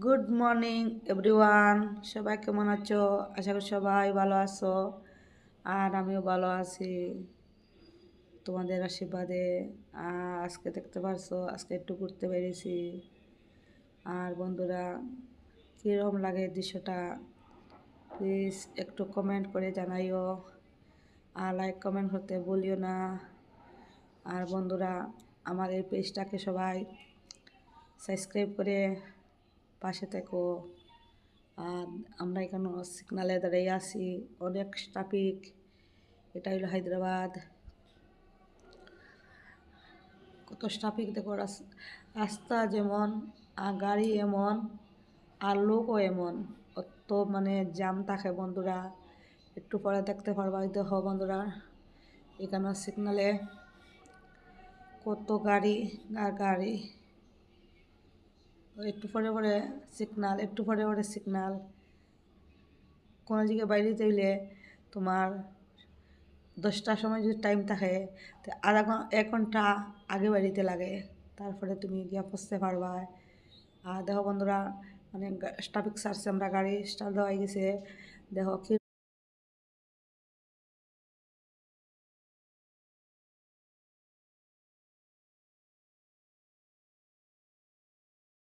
Good morning everyone, সবাই কেমন আছো? আশা করি সবাই ভালো আছো। আর আমিও ভালো আছি তোমাদের আশীর্বাদে। আজকে দেখতে পারছো, আজকে একটু ঘুরতে বেরিয়েছি। আর বন্ধুরা, কীরকম লাগে দৃশ্যটা প্লিজ একটু কমেন্ট করে জানাইও। আর লাইক কমেন্ট করতে বলিও না। আর বন্ধুরা, আমার এই পেজটাকে সবাই সাবস্ক্রাইব করে পাশে থেকো। আর আমরা এখানে সিগনালে দাঁড়িয়ে আছি, অনেক ট্রাফিক। এটা হলো হায়দ্রাবাদ, কত ট্রাফিক দেখো। রাস্তা যেমন, আর গাড়ি এমন, আর লোকও এমন, অত মানে জ্যাম থাকে বন্ধুরা। একটু পরে দেখতে পারবা, দেখো বন্ধুরা, এখানে সিগনালে কত গাড়ি আর গাড়ি। একটু পরে পরে সিগনাল, একটু পরে পরে সিগনাল। কোনো জায়গায় বাইরে যাইলে তোমার 10টার সময় যদি টাইম থাকে, তো এক ঘন্টা আগে বাড়িতে লাগে, তারপরে তুমি গিয়ে পৌঁছতে পারবা। আর দেখো বন্ধুরা, মানে ট্রাফিক সার্চে আমরা গাড়ি স্টার্ট দেওয়া হয়ে গেছে। দেখো কি